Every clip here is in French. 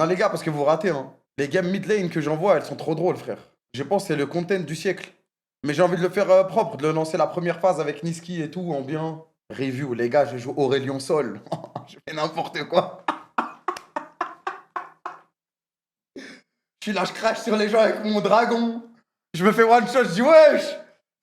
Non, les gars, parce que vous ratez, hein. Les games mid lane que j'envoie, elles sont trop drôles, frère. Je pense que c'est le content du siècle. Mais j'ai envie de le faire propre, de le lancer la première phase avec Niski et tout, en bien. Review, les gars, je joue Aurélien Sol. Je fais n'importe quoi. Je suis là, je crache sur les gens avec mon dragon. Je me fais one shot, je dis wesh,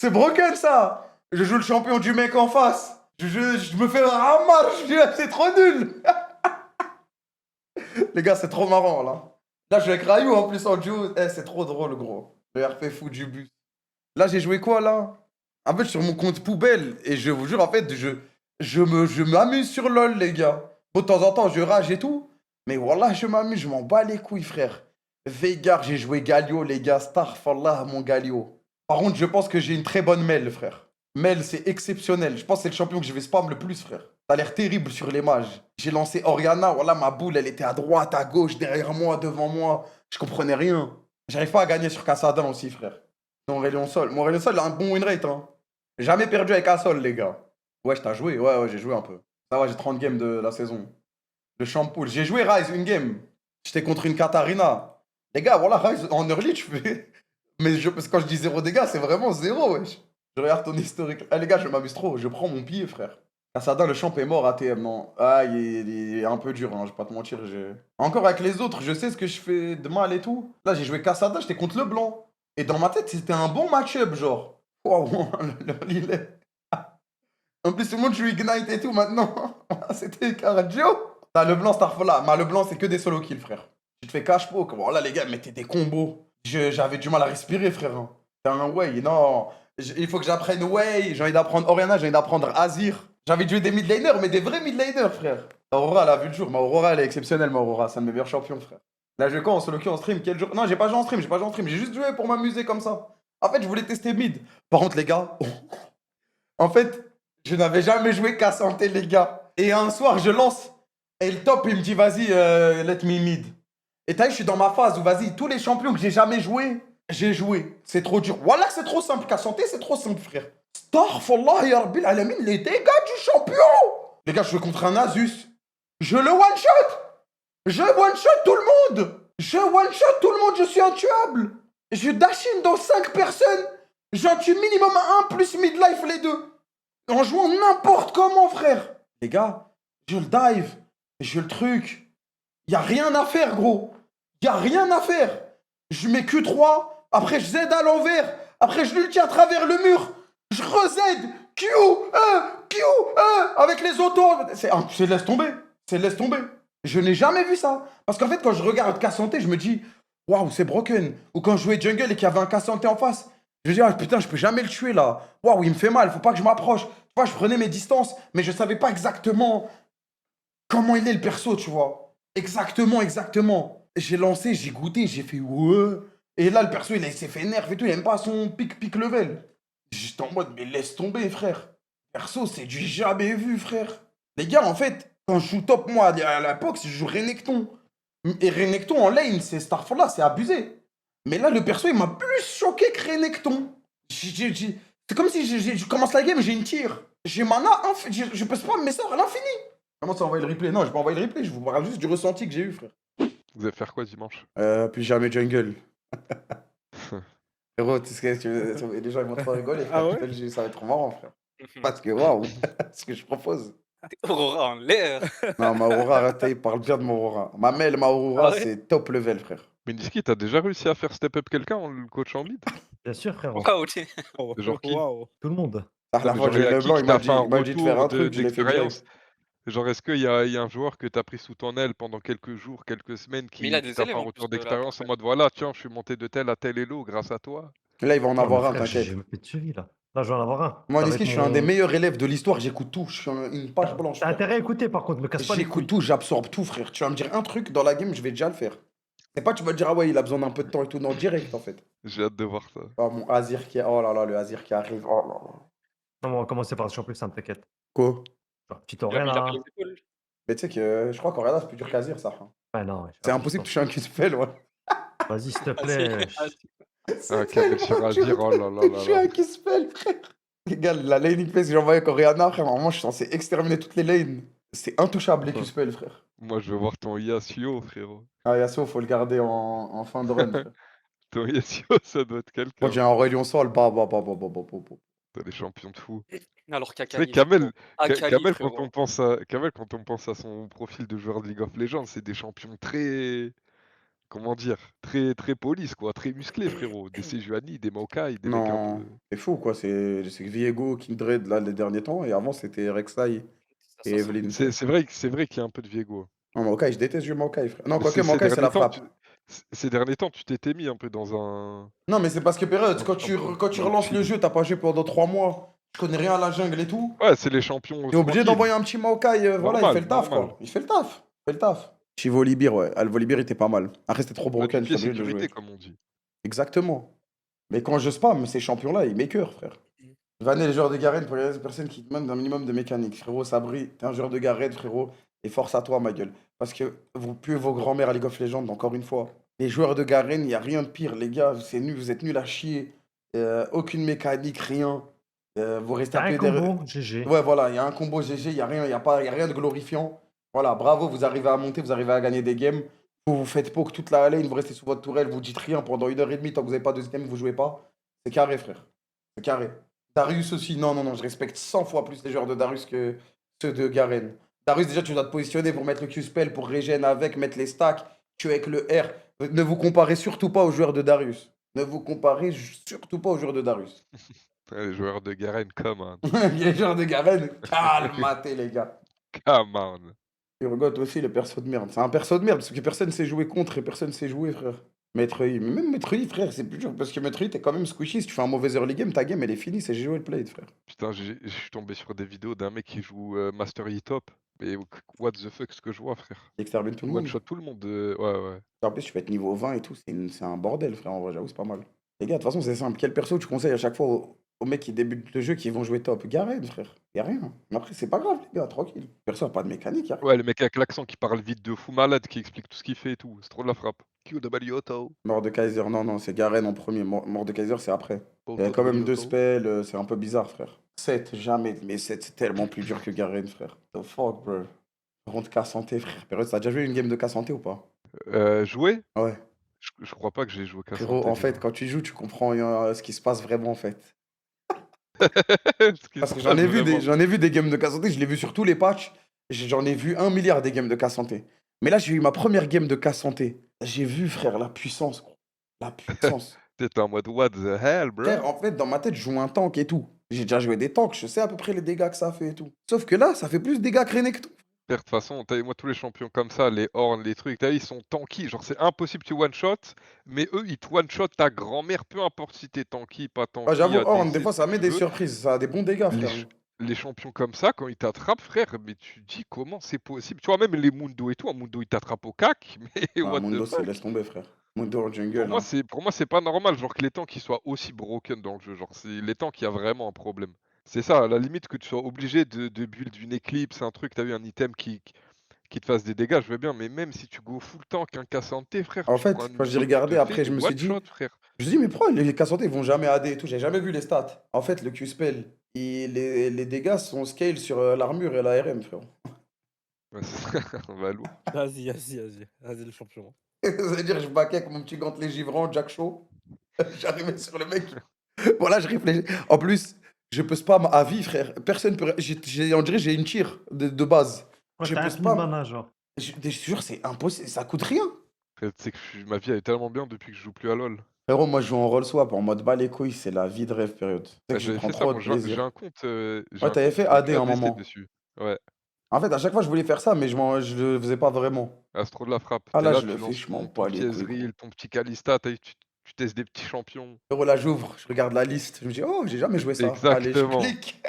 c'est broken ça. Je joue le champion du mec en face. Je me fais ramar, je dis c'est trop nul. Les gars, c'est trop marrant là. Là, je vais avec Rayou en plus en duo. Eh, c'est trop drôle, gros. Le RP fou du bus. Là, j'ai joué quoi là? En fait, sur mon compte poubelle. Et je vous jure, en fait, je m'amuse sur LoL, les gars. Bon, de temps en temps, je rage et tout. Mais voilà, je m'amuse, je m'en bats les couilles, frère. Veigar, j'ai joué Galio, les gars. Starfallah, mon Galio. Par contre, je pense que j'ai une très bonne Mel, frère. Mel, c'est exceptionnel. Je pense que c'est le champion que je vais spam le plus, frère. Ça a l'air terrible sur les mages. J'ai lancé Oriana, voilà, ma boule, elle était à droite, à gauche, derrière moi, devant moi. Je comprenais rien. J'arrive pas à gagner sur Kassadin aussi, frère. Non, Aurélien Sol. Mon Aurélien Sol, il a un bon win rate, hein. Jamais perdu avec Assol, les gars. Ouais, t'as joué? Ouais, j'ai joué un peu. Ça va, j'ai 30 games de la saison. Le shampoo. J'ai joué Rise une game. J'étais contre une Katarina. Les gars, voilà, Rise en early, tu fais. Mais parce que quand je dis 0 dégâts, c'est vraiment 0, wesh. Je regarde ton historique. Ah, les gars, je m'amuse trop. Je prends mon pied, frère. Kassadin, le champ est mort à TM, non. Ah, il est un peu dur, hein, je vais pas te mentir. Encore avec les autres, je sais ce que je fais de mal et tout. Là, j'ai joué Kassadin, j'étais contre le blanc. Et dans ma tête, c'était un bon match-up, genre. Waouh, il est. En plus, tout le monde joue Ignite et tout maintenant. C'était cardio. T'as le blanc, Starfall mais le blanc, c'est que des solo kills, frère. Tu te fais cash poke. Voilà, les gars, mettez des combos. J'avais du mal à respirer, frère. Hein. T'es un Way, non. Il faut que j'apprenne Way. J'ai envie d'apprendre Oriana, j'ai envie d'apprendre Azir. J'ai envie de jouer des mid laners, mais des vrais mid laners, frère. Aurora, elle a vu le jour. Ma Aurora, elle est exceptionnelle, ma Aurora. C'est un de mes meilleurs champions, frère. Là, je joue quand en solo queue, en stream? Quel jour? Non, j'ai pas joué en stream, J'ai juste joué pour m'amuser comme ça. En fait, je voulais tester mid. Par contre, les gars, en fait, je n'avais jamais joué qu'à santé, les gars. Et un soir, je lance. Et le top, il me dit, vas-y, let me mid. Et t'as vu, je suis dans ma phase où, vas-y, tous les champions que j'ai jamais joué, j'ai joué. C'est trop dur. Voilà, c'est trop simple. Qu'à santé, c'est trop simple, frère. Starfallah, ya Rabbil Alamin, les dégâts du champion. Les gars, je suis contre un Asus. Je le one-shot. Je one-shot tout le monde. Je one-shot tout le monde, je suis intuable. Je dash in dans 5 personnes. J'en tue minimum un plus midlife les deux. En jouant n'importe comment, frère. Les gars, je le dive. Je le truc. Y a rien à faire, gros. Y a rien à faire. Je mets Q3. Après, je Z à l'envers. Après, je l'ulti à travers le mur. Je re-Z. Q, Q, avec les autos. C'est laisse tomber. C'est laisse tomber. Je n'ai jamais vu ça. Parce qu'en fait, quand je regarde K-Santé, je me dis, waouh, c'est broken. Ou quand je jouais jungle et qu'il y avait un K-Santé en face, je me dis, ah, putain, je peux jamais le tuer là. Waouh, il me fait mal, faut pas que je m'approche. Tu vois, je prenais mes distances, mais je savais pas exactement comment il est le perso, tu vois. Exactement. J'ai lancé, j'ai goûté, j'ai fait ouais. Et là, le perso, il s'est fait nerf et tout, il aime pas son pic level. J'étais en mode, mais laisse tomber, frère. Perso, c'est du jamais vu, frère. Les gars, en fait, quand je joue top, moi, à la boxe, je joue Renekton. Et Renekton en lane, c'est Starfall là, c'est abusé. Mais là, le perso, il m'a plus choqué que Renekton. C'est comme si je commence la game, j'ai une tire. J'ai mana, je peux spam mes sorts à l'infini. Comment ça envoyer le replay? Non, je vais pas envoyer le replay, je vous parle juste du ressenti que j'ai eu, frère. Vous allez faire quoi dimanche? Puis jamais jungle. Frérot, tu sais ce que les gens ils vont trop rigoler, frère. Ah ouais? Ça va être trop marrant, frère. Parce que waouh, ce que je propose. Aurora en l'air. Non, ma Aurora, arrêtez, il parle bien de ma Aurora. Ma Mel, ma Aurora, Ah ouais? c'est top level, frère. Mais Niski, t'as déjà réussi à faire step up quelqu'un en le coach en mid? Bien sûr, frérot. Waouh, ok. Oh, Genre qui? waouh. Tout le monde. Ah, la Mais fois, genre, j'ai y a le qui blanc, qui il t'a m'a fait dit, un il m'a dit de faire un retour truc, je l'ai fait direct. d'expérience? Genre, est-ce qu'il y a un joueur que t'as pris sous ton aile pendant quelques jours, quelques semaines Mais il a qui des t'a fait élèves un en retour plus là. d'expérience en mode voilà, tiens, je suis monté de tel à tel elo grâce à toi? Là, il va en Non, mais avoir un, frère, t'inquiète. j'ai même plus de suivi là. Là, je vais en avoir un. Moi, Ça va Niski, être je suis un des mon- meilleurs élèves de l'histoire, j'écoute tout. Je suis une page blanche. T'as frère. intérêt à écouter par contre, me casse pas les couilles. J'écoute tout, j'absorbe tout, frère. Tu vas me dire un truc dans la game, je vais déjà le faire. C'est pas, tu vas te dire, ah ouais, il a besoin d'un peu de temps et tout. Non, direct, en fait. J'ai hâte de voir ça. Oh, mon Azir qui... Oh là là, le Azir qui arrive. Oh là là. Non, mais on va commencer par le champion, ça me t'inquiète. Quoi? Genre, petite Il a oreille pas là. les épaules. Mais tu sais que je crois qu'Oriana, c'est plus dur qu'Azir, ça. Ouais, non. C'est impossible de toucher un Q-spell, ouais. Vas-y, s'il te Ah, plaît. Ah, Kamel sur Azir, oh là là là Je suis un là. Q-spell, frère. Les gars, la laning phase que j'ai envoyé avec Oriana, frère, normalement, je suis censé exterminer toutes les lanes. C'est intouchable, les Ouais. Q-spell, frère. Moi, je veux voir ton Yasuo, frérot. Ah, Yasuo, faut le garder en fin de run, frère. Ton Yasuo, ça doit être Moi, quelqu'un. j'ai un Aurélien Sol, bah. T'as des champions de fou. Alors Tu sais, qu'Akali, frérot. Akali, Kamel, frérot. quand on pense à son profil de joueur de League of Legends, c'est des champions très, comment dire, très police, quoi, très musclés, frérot. Des Sejuani, des Maokai, des mecs un Non, peu. c'est fou, quoi. C'est Viego, Kindred, là, les derniers temps. Et avant, c'était Rek'Sai et Ça, Evelyn, frère. C'est vrai qu'il y a un peu de Viego. Non, Maokai, je déteste jouer Maokai, frère. Non, Mais quoique ces Maokai, c'est derniers la temps, frappe. ces derniers temps, tu t'étais mis un peu dans un. Non, mais c'est parce que, Pérez, Un quand tu champion relances le chill. jeu, t'as pas joué pendant 3 mois, tu connais rien à la jungle et tout. Ouais, c'est les champions T'es obligé tranquilles. d'envoyer un petit Maokai, voilà, il Normal, fait le taf, normal. quoi. Il fait le taf. Il fait le taf. Petit Volibear, ouais. Ah, le Volibear était pas mal. Après, c'était trop Ouais, du broken, pied j'étais obligé de le jouer. sécurité, comme on dit. Exactement. Mais quand je spam, ces champions-là, ils m'écœurent, frère. Vanner les joueurs de Garen pour les personnes qui demandent un minimum de mécanique. Frérot, Sabri, t'es un joueur de Garen, frérot, et force à toi, ma gueule. Parce que vous puez vos grands-mères à League of Legends, encore une fois. Les joueurs de Garen, il n'y a rien de pire, les gars, c'est nul, vous êtes nuls à chier. Aucune mécanique, rien. Vous restez T'as un appelé derrière. combo, GG. Ouais, voilà, il y a un combo GG, il n'y a rien, y a rien de glorifiant. Voilà, bravo, vous arrivez à monter, vous arrivez à gagner des games. Vous faites poke toute la lane, vous restez sous votre tourelle, vous dites rien pendant 1h30 tant que vous n'avez pas de game, vous jouez pas. C'est carré, frère. C'est carré. Darius aussi, non, je respecte 100 fois plus les joueurs de Darius que ceux de Garen. Darius, déjà, tu dois te positionner pour mettre le Q-spell, pour régène avec, mettre les stacks, tu avec le R. Ne vous comparez surtout pas aux joueurs de Darius. Ne vous comparez surtout pas aux joueurs de Darius. Ouais, les joueurs de Garen, come on. Les joueurs de Garen, calmatez les gars. Come on. Urgot aussi, le perso de merde. C'est un perso de merde parce que personne sait jouer contre et personne sait jouer, frère. Maître Yi. Mais même Maître Yi, frère, c'est plus dur parce que Maître Yi, t'es quand même squishy. Si tu fais un mauvais early game, ta game elle est finie, c'est GO le play, frère. Putain, je suis tombé sur des vidéos d'un mec qui joue Master Yi Top. Mais what the fuck, ce que je vois, frère. Il extermine tout le One monde. shot tout le monde. Ouais. En plus, tu peux être niveau 20 et tout, c'est un bordel, frère. En vrai, j'avoue, c'est pas mal. Les gars, de toute façon, c'est simple. Quel perso tu conseilles à chaque fois aux mecs qui débutent le jeu qui vont jouer top? Garen, frère. Y'a rien. Mais après, c'est pas grave, les gars, tranquille. Perso a pas de mécanique, y'a rien. Ouais, le mec avec l'accent qui parle vite de fou malade, qui explique tout ce qu'il fait et tout. C'est trop de la frappe. QW Mordekaiser, non, c'est Garen en premier. Mordekaiser, c'est après. Il y a quand même 2 spells, c'est un peu bizarre, frère. 7, jamais. Mais 7, c'est tellement plus dur que Garen, frère. The fuck, bro. Rentre K-Santé, frère. Pérez, t'as déjà joué une game de K-Santé ou pas? Jouer Ouais. Je crois pas que j'ai joué qu'à Frérot, Santé, en fait, dis-moi. quand tu joues, tu comprends ce qui se passe vraiment, en fait. Ce qui Parce se que j'en passe ai vu vraiment. j'en ai vu des games de K-Santé, je l'ai vu sur tous les patchs. J'en ai vu 1 milliard des games de K-Santé. Mais là, j'ai eu ma première game de K-Santé. J'ai vu, frère, la puissance, gros. La puissance. T'étais en mode what the hell, bro? Frère, en fait, dans ma tête, je joue un tank et tout. J'ai déjà joué des tanks, je sais à peu près les dégâts que ça fait et tout. Sauf que là, ça fait plus de dégâts que René que tout. Frère, de toute façon, moi, tous les champions comme ça, les Horn, les trucs, t'as vu, ils sont tanky. Genre, c'est impossible que tu one-shot, mais eux, ils te one-shot ta grand-mère, peu importe si t'es tanky, pas tanky. Ouais, j'avoue, Horn, ADC, des fois, ça ce que met tu des veux. surprises. Ça a des bons dégâts, Les, frère. ch- les champions comme ça, quand ils t'attrapent, frère, mais tu te dis comment c'est possible. Tu vois, même les Mundo et tout, un Mundo, il t'attrape au cac, mais Ah, what the Mundo, fuck? laisse tomber, frère. Mundo en jungle, hein. Pour moi, c'est pas normal, genre, que les tanks, ils soient aussi broken dans le jeu. Genre, c'est les tanks, il y a vraiment un problème. C'est ça, à la limite, que tu sois obligé de build une éclipse, un truc, t'as eu un item qui te fasse des dégâts, je veux bien, mais même si tu go full tank, un K-Santé, frère, En tu prends un fait, quand j'ai Mundo qui regardé, te fait après, je des me suis dit, one-shot, frère. je me suis dit, mais pourquoi les K-Santé, ils vont jamais AD et tout? J'ai jamais vu les stats. En fait, le Q-spell, les dégâts sont scale sur l'armure et la RM, frère. Ouais, on va lourd. Vas-y, le champion. C'est-à-dire, je baquais avec mon petit gantelet givrant, Jack Shaw. J'arrivais sur le mec. Voilà, je réfléchis. En plus, je peux spam à vie, frère. Personne peut. On dirait que j'ai une tire de base. Ouais, Je t'as peux un peu de spam. mana, genre. Je te jure, c'est impossible. Ça coûte rien. Frère, tu sais que ma vie elle est tellement bien depuis que je joue plus à LoL. Frérot, moi, je joue en roll swap en mode bas les couilles. C'est la vie de rêve, période. Tu sais Bah, que je j'avais prends fait ça, trop moi de j'ai plaisir. un compte. Ouais, t'avais fait AD un moment. dessus. Ouais. En fait, à chaque fois, je voulais faire ça, mais je le faisais pas vraiment. Ah, c'est trop de la frappe. Ah, T'es là, là, je le tu fais, lances je m'en ton bats les petit couilles, gros. Ezreal, ton petit Kalista, tu testes des petits champions. Frérot, là, j'ouvre, je regarde la liste. Je me dis, oh, j'ai jamais joué ça. Allez, je Exactement. clique.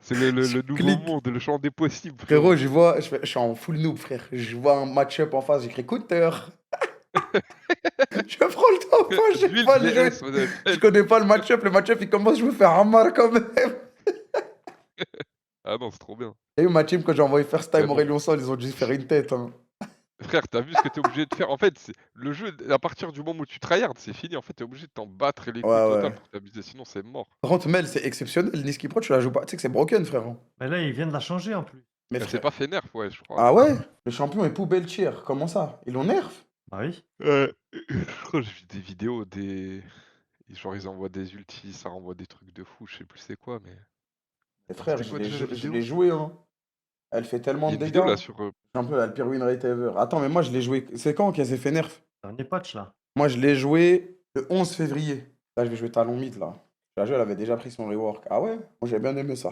C'est le Je nouveau clique. monde, le champ des possibles, Frérot, je suis en full noob, frère. Je vois un match-up en face, j'écris counter. Je prends le temps, moi, je sais pas le jeu. Je connais pas le match-up il commence, je me fais un marre quand même. Ah non, c'est trop bien. Et ma team, quand j'ai envoyé first time Mais bon. Aurélien Sol, ils ont dû faire une tête. Hein. Frère, t'as vu ce que t'es obligé de faire. En fait, le jeu, à partir du moment où tu tryhard, c'est fini. En fait, t'es obligé de t'en battre les couilles Ouais, total ouais. pour t'abuser, sinon c'est mort. Par contre, Mel, c'est exceptionnel. Niski Pro, tu la joues pas. Tu sais que c'est broken, frère. hein. Mais là, ils viennent de la changer en plus. Mais Elle s'est frère. pas fait nerf, ouais, je crois. Ah ouais? Le champion est poubelle tier. Comment ça? Ils l'ont nerf? Bah oui. Je crois que j'ai vu des vidéos, genre ils envoient des ultis, ça renvoie des trucs de fou, je sais plus c'est quoi, mais... Mais frère, C'était quoi déjà la je vidéo? l'ai joué, hein. Elle fait Il tellement y a de une vidéo dégâts. là sur... Un peu, elle a le pire win rate ever. Attends, mais moi, je l'ai joué. C'est quand qu'elle s'est fait nerf? Dernier patch là. Moi, je l'ai joué le 11 février. Là, je vais jouer talon mid, là. La jeu, elle avait déjà pris son rework. Ah ouais? Moi, j'ai bien aimé ça.